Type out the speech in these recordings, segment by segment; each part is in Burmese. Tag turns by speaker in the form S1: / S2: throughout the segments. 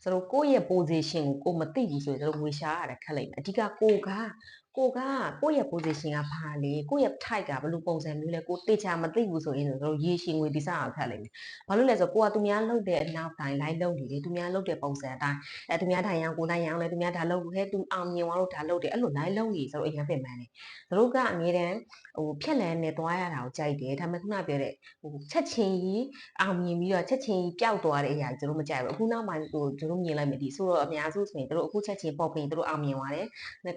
S1: ဆိုတော့ကိုယ့်ရဲ့ position ကိုမသိဘူးဆိုရင်တို့ငွေရှာရတာခက်လိမ့်မယ်အဓိကကိုယ့်ရဲ့ position ကဘာလဲကိုယ့်ရဲ့ type ကဘယ်လိုပုံစံမျိုးလဲကိုတေချာမသိဘူးဆိုရင်တို့ရေရှည်ငွေဒီစားအောင်ခက်လိမ့်မယ်ဘာလို့လဲဆိုတော့ကိုကသူများလုပ်တဲ့အနောက်တိုင်းလိုက်လုပ်နေတယ်သူများလုပ်တဲ့ပုံစံအတိုင်းသူများထိုင်ရောင်းကိုလိုက်ရောင်းလဲသူများဒါလုပ်လို့ဟဲ့သူအောင်မြင်သွားလို့ဒါလုပ်တယ်အဲ့လိုလိုက်လုပ်နေဆိုတော့အရင်ပြင်မှန်းတယ်တို့ကအမြဲတမ်းဖြက်လန်းနေသွားရတာကိုကြိုက်တယ်ဒါပေမဲ့ခုနပြောတဲ့ချက်ချင်းကြီးအောင်မြင်ပြီးတော့ချက်ချင်းကြီးပျောက်သွားတဲ့အရာကြီးတို့မကြိုက်ဘူးအခုနောက်မှတို့မြင်လိုက်မယ်ဒီဆိုတော့အများစုဆိုရင်တို့အခုချက်ချင်းပေါ်ပြီးတို့အောင်မြင်သွားတယ်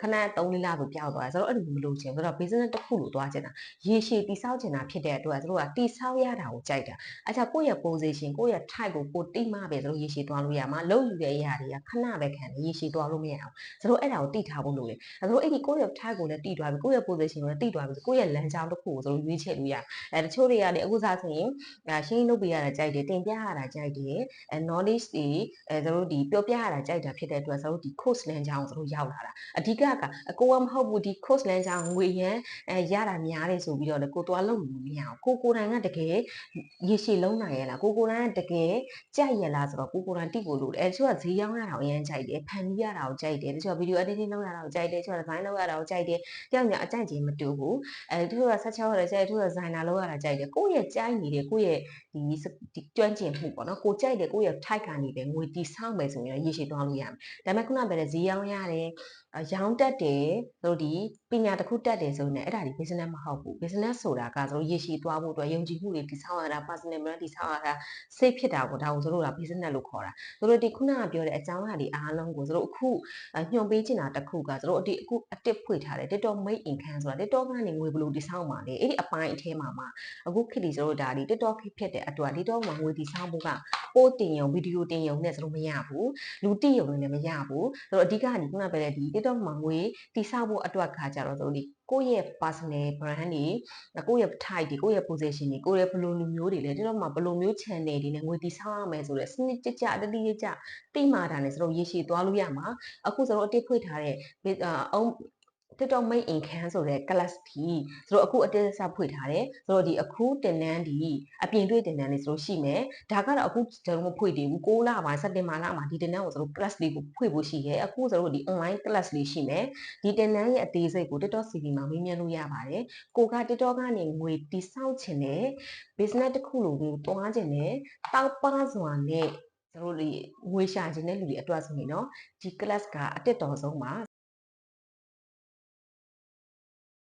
S1: ခဏ3-4လဆိုပျောက်သွားတယ်ဆိုတော့အဲ့လိုမလုပ်ချင်ဘူးဆိုတော့ business တစ်ခုလို့သွားချင်တာရေရှည်တိဆောက်ချင်တာဖြစ်တဲ့အတွက်တို့ကတိဆောက်ရတာကိုကြိုက်တာအဲ့ဒါကိုယ့်ရဲ့ position ကိုယ့်ရဲ့ type ကိုတိမှပဲတို့ရေရှည်သွားလို့ရမှာလုံးယူတဲ့အရာတွေကခဏပဲခံတယ်ရေရှည်သွားလို့မရအောင်တို့အဲ့ဒါကိုတိထားဖို့လိုတယ်တို့အဲ့ဒီကိုယ့်ရဲ့ type ကိုလည်းတိသွားပြီကိုယ့်ရဲ့ position ကိုလည်းတိသွားပြီကိုယ့်ရဲ့လမ်းကြောင်းတစ်ခုကိုတို့ရွေးချယ်လို့ရတချို့တွေကလည်းအခုစားဆိုရင်ရှင်းလုပ်ပေးရတာကြိုက်တယ်တင်ပြရတာကြိုက်တယ်knowledge တွေတို့ဒီပြောပြရတာကြိုက်တာဖြစ်တဲ့အတွက်တို့ဒီ course လမ်းကြောင်းတို့ရောက်လာတာအဓိကကိုကမဟုတ်ဘူးဒီ course လမ်းကြောင်းငွေရန်ရတာများတယ်ဆိုပြီးတော့လေကိုသွားလုပ်လို့မရအောင်ကိုယ်တိုင်ကတကယ်ရေရှည်လုံးနိုင်ရလားကိုယ်တိုင်ကတကယ်ကြိုက်ရလားဆိုတော့ကိုယ်တိုင်တိကိုလို့တချို့ကဈေးရောင်းရတာကိုအရင်ကြိုက်တယ်ဖန်ပြီးရတာကိုကြိုက်တယ်တချို့က video editing လုပ်ရတာကိုကြိုက်တယ်တချို့က design လုပ်ရတာကိုကြိုက်တယ်တယောက်ညာအကြိုက်ချင်းမတူဘူးတချို့ကဆက်ချောရတယ်ကြိုက်တယ်တချို့က designer လုပ်ရတာကြိုက်တယ်ကိုယ့်ရဲ့ကြိုက်နေတဲ့ကိုယ့်ရဲ့ဒီကျွမ်းကျင်မှုပေါ့နော်ကိုကြိုက်တယ်ကိုယ့်ရဲ့ type ကနေပဲငွေတီဆောက်မယ်ဆိုရင်ရေရှည်သွားလို့ရမယ်ဒါပေမဲ့ခုနကပြောတဲ့ဈေးရောင်းရတယ်ရောင်းတတ်တယ်တို့ဒီပညာတစ်ခုတတ်တယ်ဆိုရင်အဲ့ဒါဒီ business မဟုတ်ဘူး business ဆိုတာကတို့ရေရှည်သွားဖို့အတွက်ယုံကြည်မှုတွေတိဆောက်ရတာ personal brand တိဆောက်ရတာ safe ဖြစ်တာကိုဒါကိုတို့က business လို့ခေါ်တာတို့ဒီခုနကပြောတဲ့အကြောင်းအရာတွေအားလုံးကိုတို့အခုညွှန်ပေးချင်တာတစ်ခုကတို့အခုအတစ်ဖွင့်ထားတယ် TikTok made in can ဆိုတာ TikTok ကနေငွေဘယ်လိုတိဆောက်မှာလဲအဲ့ဒီအပိုင်းအထဲမှာအခုခေတ်ဒီတို့ဒါဒီ TikTok ဖြစ်တဲ့အတွက် TikTok မှာငွေတိဆောက်ဖို့ကပို့တင်ရုံဗီဒီယိုတင်ရုံနဲ့တို့မရဘူးလူတိရုံနဲ့မရဘူးတို့အဓိကကခုနပြောတဲ့ဒီ TikTok မှာငွေတိဆောက်ဖို့အတွက်ကကြတော့တို့ဒီကိုယ့်ရဲ့ personal brand တွေကိုယ့်ရဲ့ type တွေကိုယ့်ရဲ့ position တွေကိုယ့်ရဲ့ဘယ်လိုလူမျိုးတွေလဲတို့မှာဘယ်လိုမျိုး channel တွေနဲ့ငွေတိဆောက်ရမယ်ဆိုတဲ့စနစ်ကြကြတတိယကြတိမာတာနဲ့တို့ရေရှည်သွားလို့ရမှာအခုတို့အတိတ်ဖွင့်ထားတဲ့ TikTok made in can ဆိုတဲ့ class ဒီတို့အခုအတက်စဖွင့်ထားတယ်တို့ဒီအခုတင်နန်းဒီအပြင်တွေ့တင်နန်းလေးတို့ရှိမယ်ဒါကတော့အခုကျွန်တော်မဖွင့်တည်ဘူး6လပိုင်းစက်တင်ဘာလမှာဒီတင်နန်းကိုတို့ class လေးကိုဖွင့်ဖို့ရှိတယ်အခုတို့ဒီ online class လေးရှိမယ်ဒီတင်နန်းရဲ့အသေးစိတ်ကို TikTok CV မှာမေးမြန်းလို့ရပါတယ်ကိုက TikTok ကနေငွေတိဆောက်ခြင်းနဲ့ business တစ်ခုလိုမျိုးတွားခြင်းနဲ့တောက်ပစွာနဲ့တို့ဒီငွေရှာခြင်းတဲ့လူတွေအတွက်ဆိုရင်တော့ဒီ class ကအတက်တော်ဆုံးပါ